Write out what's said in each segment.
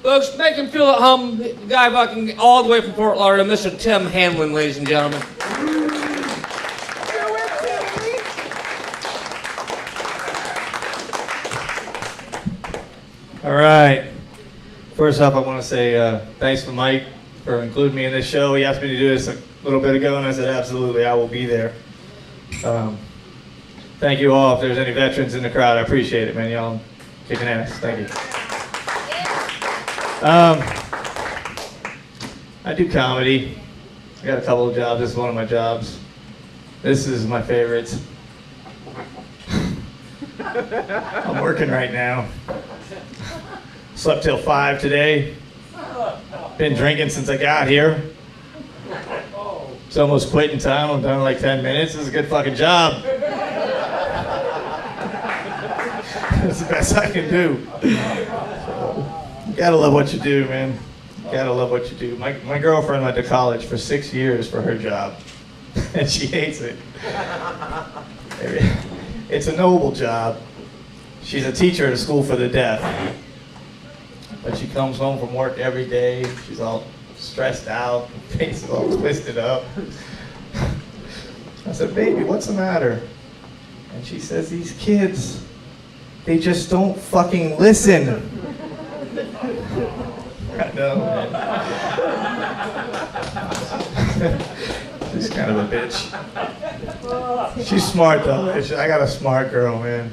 Folks, make him feel at home. The guy fucking all the way from Fort Lauderdale, Mr. Tim Hanlon, ladies and gentlemen. All right. First off, I want to say thanks to Mike for including me in this show. He asked me to do this a little bit ago, and I said, absolutely, I will be there. Thank you all. If there's any veterans in the crowd, I appreciate it, man. Y'all kicking ass. Thank you. I do comedy. I got a couple of jobs. This is one of my jobs. This is my favorite. I'm working right now. Slept till 5 today. Been drinking since I got here. It's almost quitting time. I'm done in like 10 minutes. This is a good fucking job. That's the best I can do. You gotta love what you do, man. You gotta love what you do. My girlfriend went to college for 6 years for her job, and she hates it. It's a noble job. She's a teacher at a school for the deaf. But she comes home from work every day. She's all stressed out, her face is all twisted up. I said, baby, what's the matter? And she says, these kids, they just don't fucking listen. I know, man. She's kind of a bitch. She's smart, though. I got a smart girl, man.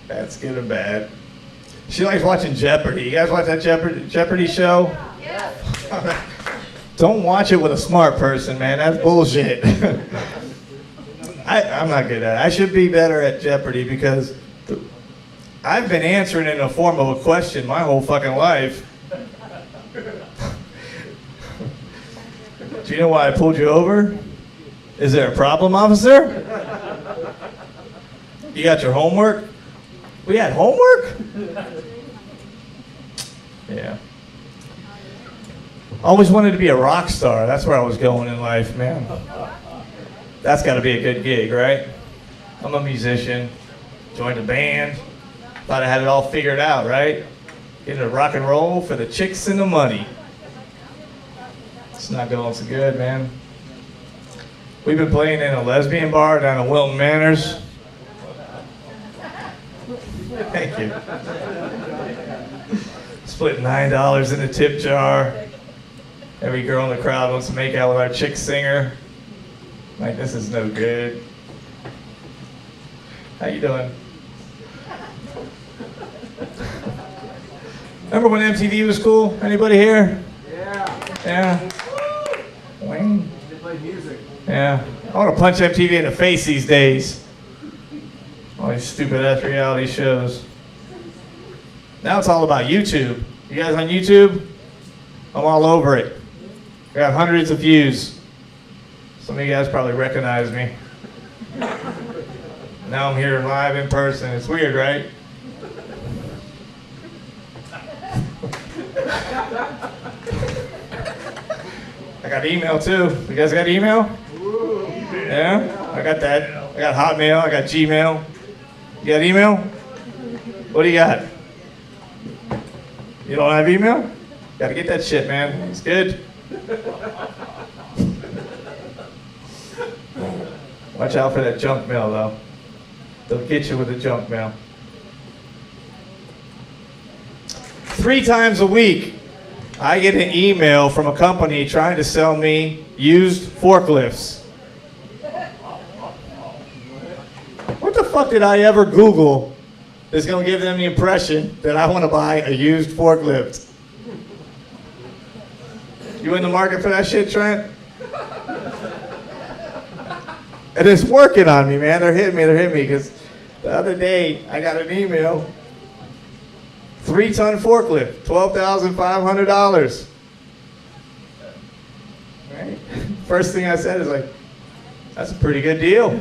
That's good and bad. She likes watching Jeopardy. You guys watch that Jeopardy show? Yeah. Don't watch it with a smart person, man. That's bullshit. I'm not good at it. I should be better at Jeopardy because I've been answering it in the form of a question my whole fucking life. Do you know why I pulled you over? Is there a problem, officer? You got your homework? We had homework? Yeah. Always wanted to be a rock star. That's where I was going in life, man. That's got to be a good gig, right? I'm a musician. Joined a band. Thought I had it all figured out, right? Get into rock and roll for the chicks and the money. It's not going so good, man. We've been playing in a lesbian bar down in Wilton Manors. Thank you. Split $9 in the tip jar. Every girl in the crowd wants to make out with our chick singer. Like, this is no good. How you doing? Remember when MTV was cool? Anybody here? Yeah. Yeah. Wayne? They play music. Yeah. I want to punch MTV in the face these days. All these stupid ass reality shows. Now it's all about YouTube. You guys on YouTube? I'm all over it. I got hundreds of views. Some of you guys probably recognize me. Now I'm here live in person. It's weird, right? I got email too. You guys got email? Yeah? I got that. I got Hotmail. I got Gmail. You got email? What do you got? You don't have email? Gotta get that shit, man. It's good. Watch out for that junk mail, though. They'll get you with the junk mail. 3 times a week, I get an email from a company trying to sell me used forklifts. What the fuck did I ever Google that's going to give them the impression that I want to buy a used forklift? You in the market for that shit, Trent? And it's working on me, man. They're hitting me, because the other day I got an email. 3-ton forklift, $12,500. Right? First thing I said is like, that's a pretty good deal.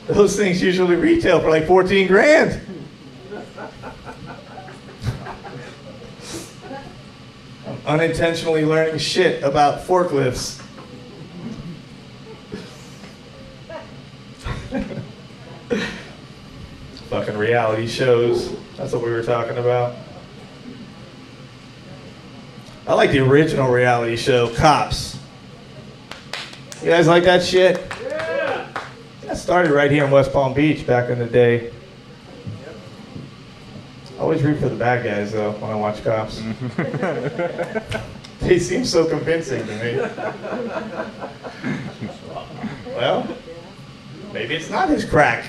Those things usually retail for like 14 grand. I'm unintentionally learning shit about forklifts. Fucking reality shows. That's what we were talking about. I like the original reality show, Cops. You guys like that shit? Yeah. That started right here in West Palm Beach back in the day. I always root for the bad guys, though, when I watch Cops. They seem so convincing to me. Well, maybe it's not his crack.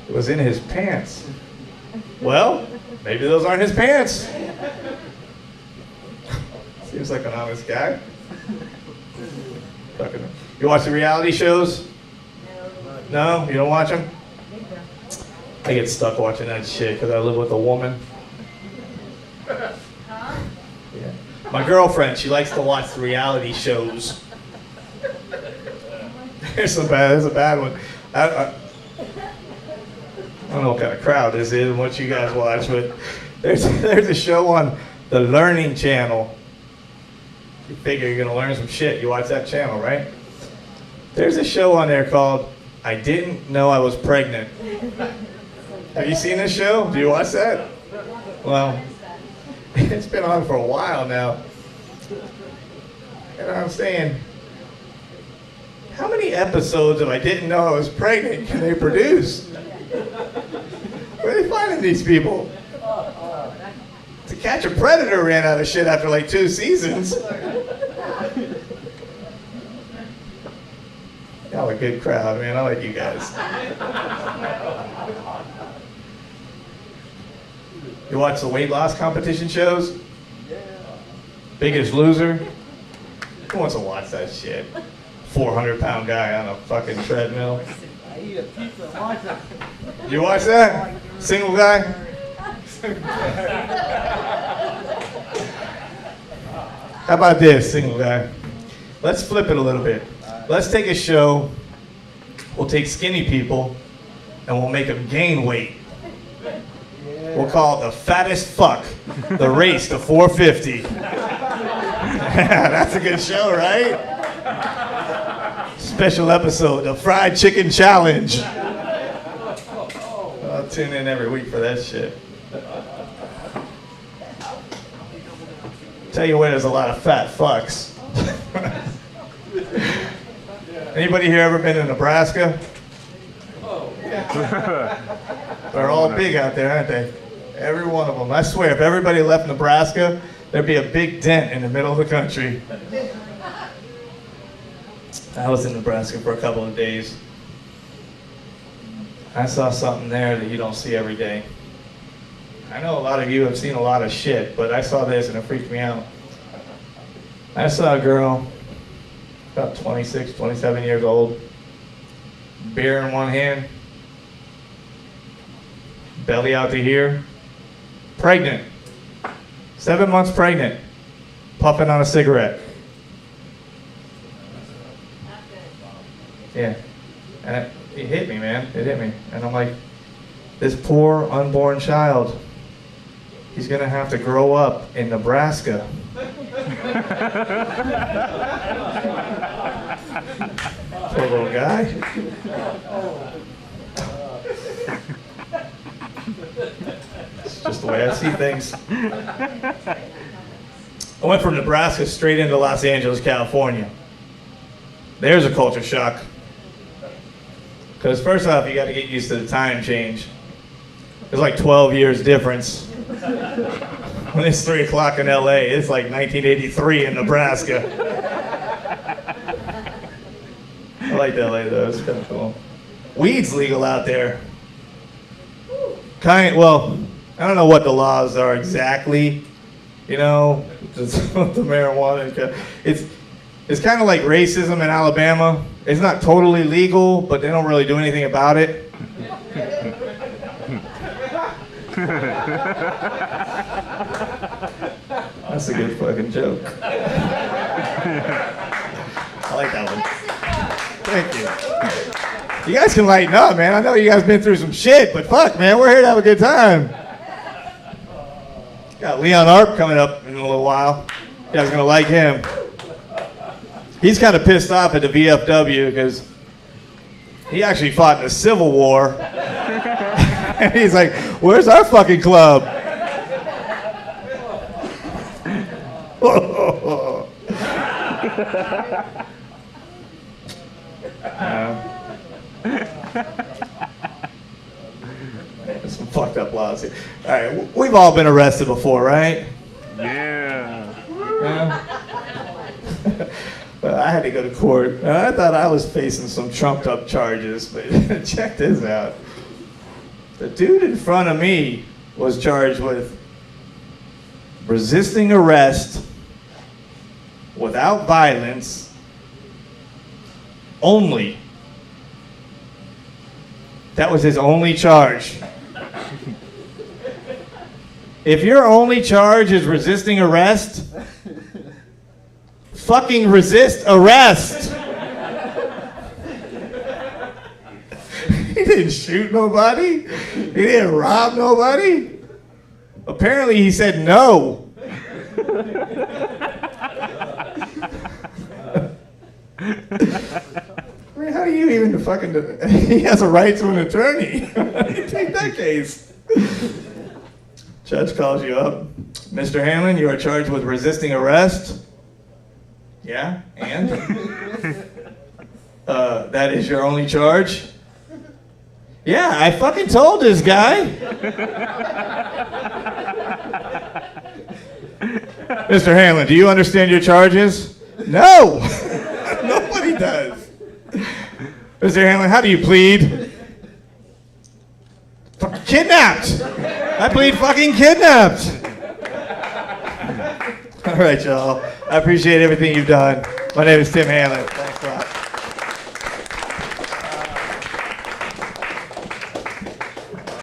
It was in his pants. Well, maybe those aren't his pants. Seems like an honest guy. You watch the reality shows? No? You don't watch them? I get stuck watching that shit because I live with a woman. Yeah. My girlfriend, she likes to watch the reality shows. There's a bad one. I don't know what kind of crowd this is and what you guys watch, but there's a show on the Learning Channel. You figure you're gonna learn some shit, you watch that channel, right? There's a show on there called I Didn't Know I Was Pregnant. Have you seen this show? Do you watch that? Well, it's been on for a while now. You know what I'm saying? How many episodes of I Didn't Know I Was Pregnant can they produce? Where are they finding these people? To Catch a Predator ran out of shit after like 2 seasons. Y'all a good crowd, man. I like you guys. You watch the weight loss competition shows? Biggest Loser? Who wants to watch that shit? 400-pound guy on a fucking treadmill. I eat a pizza and watch that. You watch that? Single guy? How about this, single guy? Let's flip it a little bit. Let's take a show. We'll take skinny people and we'll make them gain weight. We'll call it the fattest fuck, the race to 450. That's a good show, right? Special episode, the fried chicken challenge. I'll tune in every week for that shit. Tell you what, there's a lot of fat fucks. Anybody here ever been to Nebraska? They're all big out there, aren't they? Every one of them. I swear, if everybody left Nebraska, there'd be a big dent in the middle of the country. I was in Nebraska for a couple of days. I saw something there that you don't see every day. I know a lot of you have seen a lot of shit, but I saw this and it freaked me out. I saw a girl, about 26, 27 years old, beer in one hand, belly out to here, pregnant, 7 months pregnant, puffing on a cigarette. Yeah, and it hit me, man, it hit me. And I'm like, this poor unborn child, he's gonna have to grow up in Nebraska. Poor little guy. It's just the way I see things. I went from Nebraska straight into Los Angeles, California. There's a culture shock. Because first off, you got to get used to the time change. There's like 12 years difference. When it's 3 o'clock in LA, it's like 1983 in Nebraska. I like LA though, it's kind of cool. Weed's legal out there. Well, I don't know what the laws are exactly, you know, just the marijuana. It's kind of like racism in Alabama. It's not totally legal, but they don't really do anything about it. That's a good fucking joke. I like that one. Thank you. You guys can lighten up, man. I know you guys been through some shit, but fuck, man, we're here to have a good time. Got Leon Arp coming up in a little while. You guys are gonna like him. He's kind of pissed off at the VFW because he actually fought in the Civil War. And he's like, where's our fucking club? Some fucked up laws here. All right, we've all been arrested before, right? Yeah. Well, I had to go to court. I thought I was facing some trumped up charges, but check this out. The dude in front of me was charged with resisting arrest without violence only. That was his only charge. If your only charge is resisting arrest, fucking resist arrest. He didn't shoot nobody. He didn't rob nobody. Apparently he said no. I mean, how do you even fucking he has a right to an attorney. How do you take that case? Judge calls you up. Mr. Hanlon, you are charged with resisting arrest. Yeah, and? That is your only charge? Yeah, I fucking told this guy. Mr. Hanlon, do you understand your charges? No! Nobody does. Mr. Hanlon, how do you plead? Kidnapped! I plead fucking kidnapped! All right, y'all. I appreciate everything you've done. My name is Tim Hanlon. Thanks a lot.